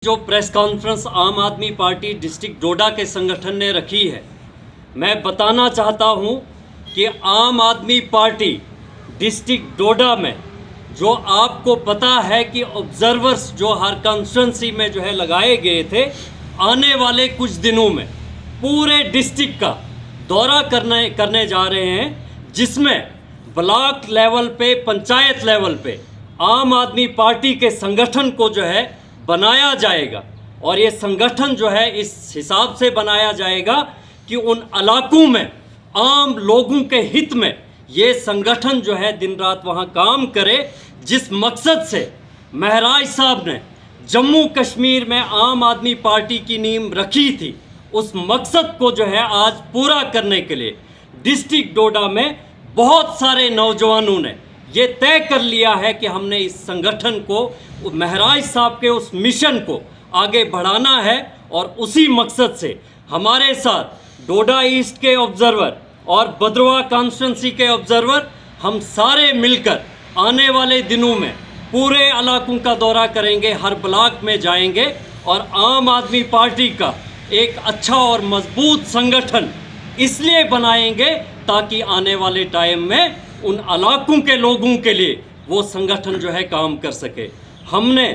जो press conference आम आदमी पार्टी डिस्ट्रिक्ट डोडा के संगठन ने रखी है, मैं बताना चाहता हूं कि आम आदमी पार्टी डिस्ट्रिक्ट डोडा में जो आपको पता है कि ऑब्जर्वर्स जो हर कॉन्स्टिट्यूंसी में जो है लगाए गए थे, आने वाले कुछ दिनों में पूरे डिस्ट्रिक्ट का दौरा करने जा रहे हैं, जिसमें ब्लॉक लेवल पे, पंचायत लेवल पे आम आदमी पार्टी के संगठन को जो है बनाया जाएगा। और ये संगठन जो है इस हिसाब से बनाया जाएगा कि उन इलाकों में आम लोगों के हित में ये संगठन जो है दिन रात वहाँ काम करे, जिस मकसद से महराज साहब ने जम्मू कश्मीर में आम आदमी पार्टी की नींव रखी थी, उस मकसद को जो है आज पूरा करने के लिए डिस्ट्रिक्ट डोडा में बहुत सारे नौजवानों ने ये तय कर लिया है कि हमने इस संगठन को, महराज साहब के उस मिशन को आगे बढ़ाना है। और उसी मकसद से हमारे साथ डोडा ईस्ट के ऑब्जर्वर और भद्रवाह कॉन्स्टिट्यूंसी के ऑब्जर्वर हम सारे मिलकर आने वाले दिनों में पूरे इलाकों का दौरा करेंगे, हर ब्लॉक में जाएंगे और आम आदमी पार्टी का एक अच्छा और मजबूत संगठन इसलिए बनाएंगे ताकि आने वाले टाइम में उन इलाकों के लोगों के लिए वो संगठन जो है काम कर सके। हमने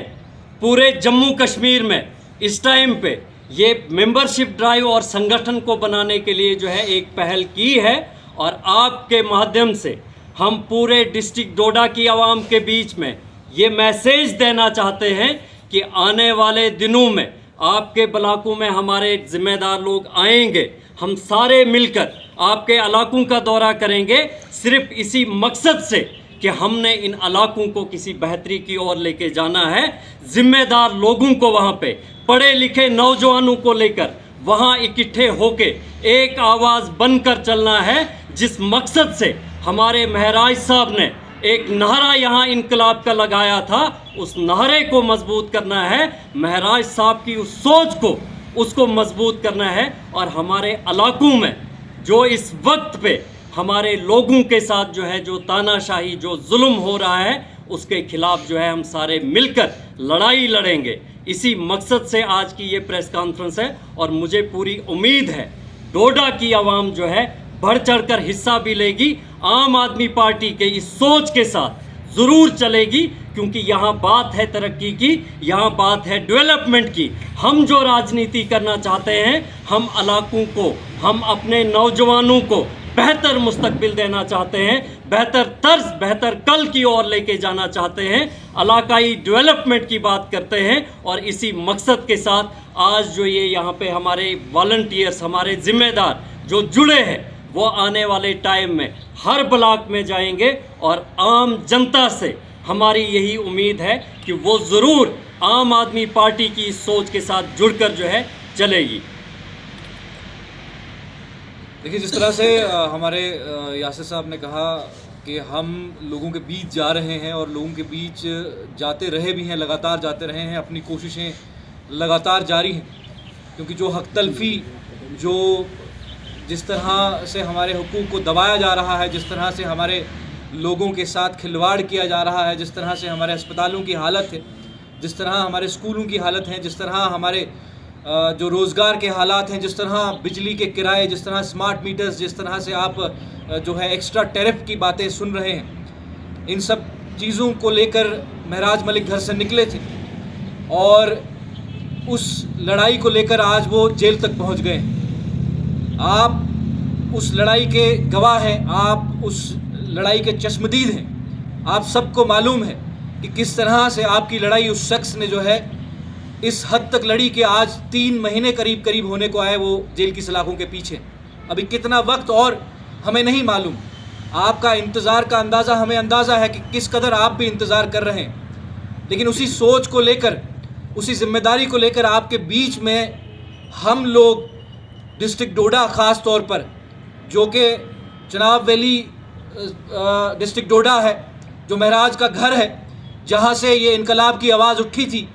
पूरे जम्मू कश्मीर में इस टाइम पे ये मेंबरशिप ड्राइव और संगठन को बनाने के लिए जो है एक पहल की है, और आपके माध्यम से हम पूरे डिस्ट्रिक्ट डोडा की आवाम के बीच में ये मैसेज देना चाहते हैं कि आने वाले दिनों में आपके ब्लॉकों में हमारे जिम्मेदार लोग आएंगे, हम सारे मिलकर आपके इलाकों का दौरा करेंगे, सिर्फ इसी मकसद से कि हमने इन इलाकों को किसी बेहतरी की ओर लेके जाना है। जिम्मेदार लोगों को वहाँ पे, पढ़े लिखे नौजवानों को लेकर वहाँ इकट्ठे होके एक आवाज़ बनकर चलना है, जिस मकसद से हमारे महराज साहब ने एक नारा यहाँ इनकलाब का लगाया था, उस नारे को मजबूत करना है। महराज साहब की उस सोच को, उसको मजबूत करना है। और हमारे इलाकों में जो इस वक्त पे हमारे लोगों के साथ जो है जो तानाशाही, जो जुल्म हो रहा है, उसके खिलाफ जो है हम सारे मिलकर लड़ाई लड़ेंगे। इसी मकसद से आज की ये प्रेस कॉन्फ्रेंस है, और मुझे पूरी उम्मीद है डोडा की आवाम जो है बढ़ चढ़कर हिस्सा भी लेगी, आम आदमी पार्टी के इस सोच के साथ ज़रूर चलेगी, क्योंकि यहाँ बात है तरक्की की, यहाँ बात है डेवलपमेंट की। हम जो राजनीति करना चाहते हैं, हम इलाकों को, हम अपने नौजवानों को बेहतर मुस्तकबिल देना चाहते हैं, बेहतर तर्ज, बेहतर कल की ओर लेके जाना चाहते हैं, इलाकाई डेवलपमेंट की बात करते हैं। और इसी मकसद के साथ आज जो ये यहाँ पे हमारे वॉलंटियर्स, हमारे जिम्मेदार जो जुड़े हैं, वो आने वाले टाइम में हर ब्लॉक में जाएंगे, और आम जनता से हमारी यही उम्मीद है कि वो ज़रूर आम आदमी पार्टी की सोच के साथ जुड़कर जो है चलेगी। देखिए, जिस तरह से हमारे यासिर साहब ने कहा कि हम लोगों के बीच जा रहे हैं और लोगों के बीच जाते रहे भी हैं, लगातार जाते रहे हैं, अपनी कोशिशें लगातार जारी हैं, क्योंकि जो हक तलफी, जो जिस तरह से हमारे हुकूक को दबाया जा रहा है, जिस तरह से हमारे लोगों के साथ खिलवाड़ किया जा रहा है, जिस तरह से हमारे अस्पतालों की हालत है, जिस तरह हमारे स्कूलों की हालत है, जिस तरह हमारे जो रोज़गार के हालात हैं, जिस तरह बिजली के किराए, जिस तरह स्मार्ट मीटर्स, जिस तरह से आप जो है एक्स्ट्रा टैरिफ की बातें सुन रहे हैं, इन सब चीज़ों को लेकर महराज मलिक घर से निकले थे, और उस लड़ाई को लेकर आज वो जेल तक पहुंच गए। आप उस लड़ाई के गवाह हैं, आप उस लड़ाई के चश्मदीद हैं। आप सबको मालूम है कि किस तरह से आपकी लड़ाई उस शख्स ने जो है इस हद तक लड़ी कि आज 3 महीने करीब होने को आए वो जेल की सलाखों के पीछे। अभी कितना वक्त और हमें नहीं मालूम। आपका इंतज़ार का अंदाज़ा, हमें अंदाज़ा है कि किस कदर आप भी इंतज़ार कर रहे हैं, लेकिन उसी सोच को लेकर, उसी जिम्मेदारी को लेकर आपके बीच में हम लोग डिस्ट्रिक्ट डोडा ख़ास तौर पर, जो कि चनाब वैली डिस्ट्रिक्ट डोडा है, जो महराज का घर है, जहाँ से ये इनकलाब की आवाज़ उठी थी,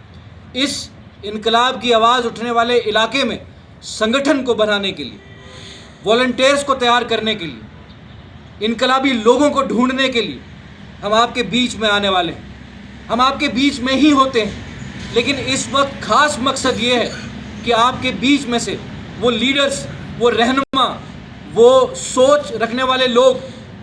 इस इनकलाब की आवाज़ उठने वाले इलाके में संगठन को बनाने के लिए, वॉलंटियर्स को तैयार करने के लिए, इनकलाबी लोगों को ढूंढने के लिए हम आपके बीच में आने वाले हैं। हम आपके बीच में ही होते हैं, लेकिन इस वक्त खास मकसद ये है कि आपके बीच में से वो लीडर्स, वो रहनुमा, वो सोच रखने वाले लोग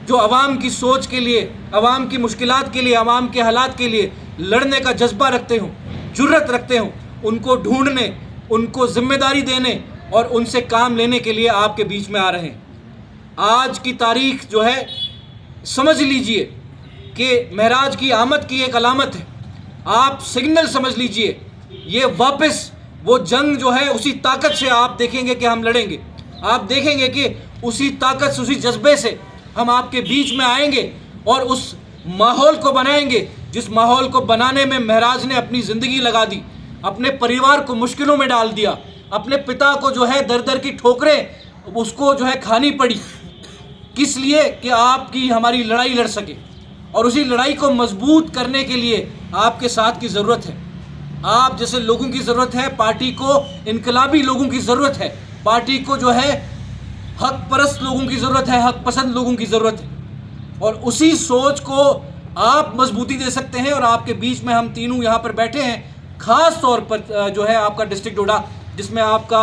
जो आवाम की सोच के लिए, आवाम की मुश्किलात के लिए, आवाम के हालात के लिए लड़ने का जज्बा रखते हों, जुर्रत रखते हों, उनको ढूंढने, उनको जिम्मेदारी देने और उनसे काम लेने के लिए आपके बीच में आ रहे हैं। आज की तारीख जो है समझ लीजिए कि महराज की आमद की एक अलामत है। आप सिग्नल समझ लीजिए, ये वापस वो जंग जो है उसी ताकत से आप देखेंगे कि हम लड़ेंगे। आप देखेंगे कि उसी ताकत से, उसी जज्बे से हम आपके बीच में आएंगे और उस माहौल को बनाएंगे जिस माहौल को बनाने में महराज ने अपनी ज़िंदगी लगा दी, अपने परिवार को मुश्किलों में डाल दिया, अपने पिता को जो है दर दर की ठोकरें उसको जो है खानी पड़ी, किस लिए कि आपकी हमारी लड़ाई लड़ सके। और उसी लड़ाई को मजबूत करने के लिए आपके साथ की ज़रूरत है, आप जैसे लोगों की ज़रूरत है, पार्टी को इनकलाबी लोगों की ज़रूरत है, पार्टी को जो है हक परस्त लोगों की ज़रूरत है, हक पसंद लोगों की ज़रूरत है। और उसी सोच को आप मजबूती दे सकते हैं। और आपके बीच में हम तीनों यहाँ पर बैठे हैं, ख़ास तौर पर जो है आपका डिस्ट्रिक्ट डोडा, जिसमें आपका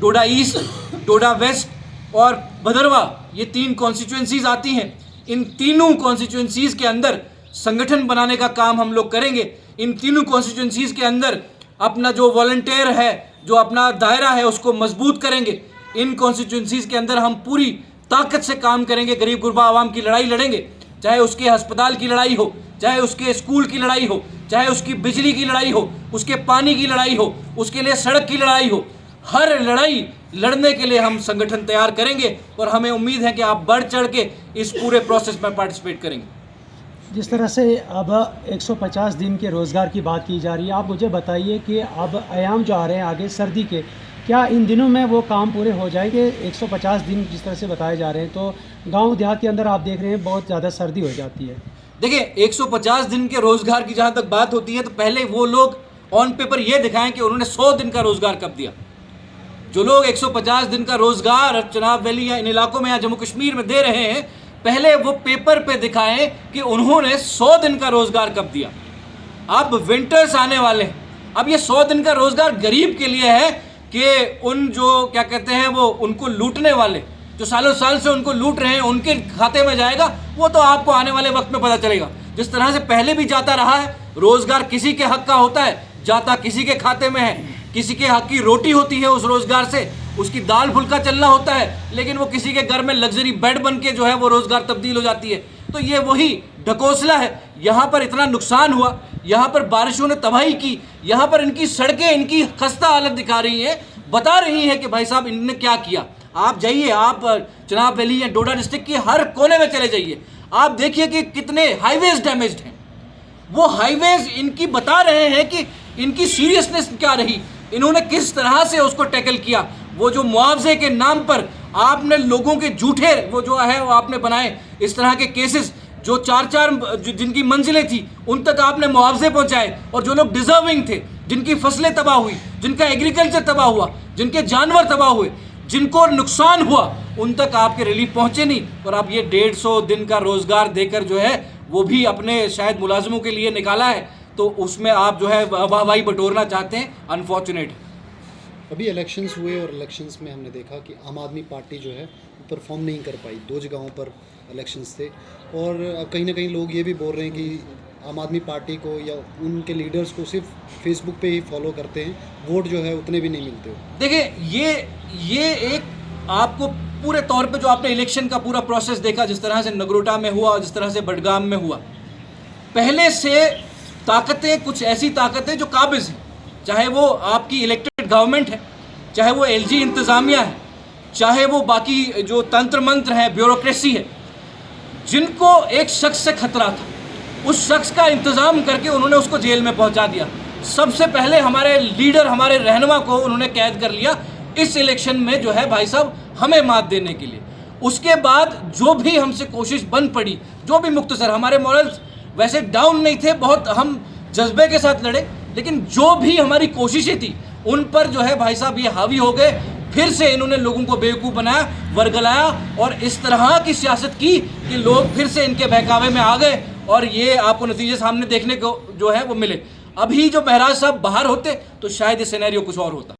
डोडा ईस्ट, डोडा वेस्ट और भदरवा, ये 3 कॉन्स्टिट्यूंसीज़ आती हैं। इन तीनों कॉन्स्टिट्यूंसीज़ के अंदर संगठन बनाने का काम हम लोग करेंगे। इन तीनों कॉन्स्टिट्यूंसीज़ के अंदर अपना जो वॉलंटियर है, जो अपना दायरा है, उसको मजबूत करेंगे। इन कॉन्स्टिट्यूंसीज़ के अंदर हम पूरी ताकत से काम करेंगे, गरीब गुरबा आवाम की लड़ाई लड़ेंगे, चाहे उसके अस्पताल की लड़ाई हो, चाहे उसके स्कूल की लड़ाई हो, चाहे उसकी बिजली की लड़ाई हो, उसके पानी की लड़ाई हो, उसके लिए सड़क की लड़ाई हो। हर लड़ाई लड़ने के लिए हम संगठन तैयार करेंगे और हमें उम्मीद है कि आप बढ़ चढ़ के इस पूरे प्रोसेस में पार्टिसिपेट करेंगे। जिस तरह से अब 150 दिन के रोज़गार की बात की जा रही है, आप मुझे बताइए कि अब अयाम जो आ रहे हैं आगे सर्दी के, क्या इन दिनों में वो काम पूरे हो जाएंगे? 150 दिन जिस तरह से बताए जा रहे हैं, तो गांव देहात के अंदर आप देख रहे हैं बहुत ज़्यादा सर्दी हो जाती है। देखिए, 150 दिन के रोज़गार की जहाँ तक बात होती है, तो पहले वो लोग ऑन पेपर ये दिखाएं कि उन्होंने 100 दिन का रोज़गार कब दिया। जो लोग 150 दिन का रोज़गार चिनाब वैली या इन इलाकों में या जम्मू कश्मीर में दे रहे हैं, पहले वो पेपर पे दिखाएं कि उन्होंने 100 दिन का रोज़गार कब दिया। अब विंटर्स आने वाले हैं, अब ये 100 दिन का रोज़गार गरीब के लिए है कि उन जो क्या कहते हैं वो उनको लूटने वाले जो सालों साल से उनको लूट रहे हैं उनके खाते में जाएगा। वो तो आपको आने वाले वक्त में पता चलेगा। जिस तरह से पहले भी जाता रहा है, रोज़गार किसी के हक का होता है, जाता किसी के खाते में है, किसी के हक की रोटी होती है, उस रोज़गार से उसकी दाल फुल्का चलना होता है, लेकिन वो किसी के घर में लग्जरी बेड बन के जो है वो रोज़गार तब्दील हो जाती है। तो ये वही ढकोसला है। यहाँ पर इतना नुकसान हुआ, यहाँ पर बारिशों ने तबाही की, यहाँ पर इनकी सड़कें इनकी खस्ता हालत दिखा रही हैं, बता रही हैं कि भाई साहब इनने क्या किया। आप जाइए, आप चिनाब वैली या डोडा डिस्ट्रिक्ट के हर कोने में चले जाइए, आप देखिए कि कितने हाईवेज डैमेज्ड हैं। वो हाईवेज इनकी बता रहे हैं कि इनकी सीरियसनेस क्या रही, इन्होंने किस तरह से उसको टैकल किया। वो जो मुआवजे के नाम पर आपने लोगों के झूठे वो जो है वो आपने बनाए, इस तरह के केसेस जो 4-4 जिनकी मंजिलें थी उन तक आपने मुआवजे पहुंचाए, और जो लोग डिजर्विंग थे, जिनकी फसलें तबाह हुई, जिनका एग्रीकल्चर तबाह हुआ, जिनके जानवर तबाह हुए, जिनको नुकसान हुआ, उन तक आपके रिलीफ पहुंचे नहीं। और आप ये 150 दिन का रोज़गार देकर जो है वो भी अपने शायद मुलाजिमों के लिए निकाला है, तो उसमें आप जो है वाहवाही बटोरना चाहते हैं। अनफॉर्चुनेट। अभी इलेक्शंस हुए और इलेक्शंस में हमने देखा कि आम आदमी पार्टी जो है परफॉर्म नहीं कर पाई। 2 जगहों पर इलेक्शंस थे, और कहीं ना कहीं लोग ये भी बोल रहे हैं कि आम आदमी पार्टी को या उनके लीडर्स को सिर्फ फेसबुक पे ही फॉलो करते हैं, वोट जो है उतने भी नहीं मिलते। देखिए, ये एक आपको पूरे तौर पे जो आपने इलेक्शन का पूरा प्रोसेस देखा, जिस तरह से नगरोटा में हुआ और जिस तरह से बडगाम में हुआ, पहले से ताकतें, कुछ ऐसी ताकतें जो काबिज़ हैं, चाहे वो आपकी इलेक्टेड गवर्नमेंट है, चाहे वो एलजी इंतज़ामिया है, चाहे वो बाकी जो तंत्र मंत्र है, ब्यूरोक्रेसी है, जिनको एक शख्स से खतरा था, उस शख्स का इंतज़ाम करके उन्होंने उसको जेल में पहुंचा दिया। सबसे पहले हमारे लीडर, हमारे रहनुमा को उन्होंने कैद कर लिया इस इलेक्शन में जो है भाई साहब हमें मात देने के लिए। उसके बाद जो भी हमसे कोशिश बन पड़ी, जो भी मुख्तसर, हमारे मॉरल्स वैसे डाउन नहीं थे, बहुत हम जज्बे के साथ लड़े, लेकिन जो भी हमारी कोशिशें थी उन पर जो है भाई साहब ये हावी हो गए। फिर से इन्होंने लोगों को बेवकूफ़ बनाया, वर्गलाया, और इस तरह की सियासत की कि लोग फिर से इनके बहकावे में आ गए, और ये आपको नतीजे सामने देखने को जो है वो मिले। अभी जो महराज साहब बाहर होते तो शायद ये सिनेरियो कुछ और होता।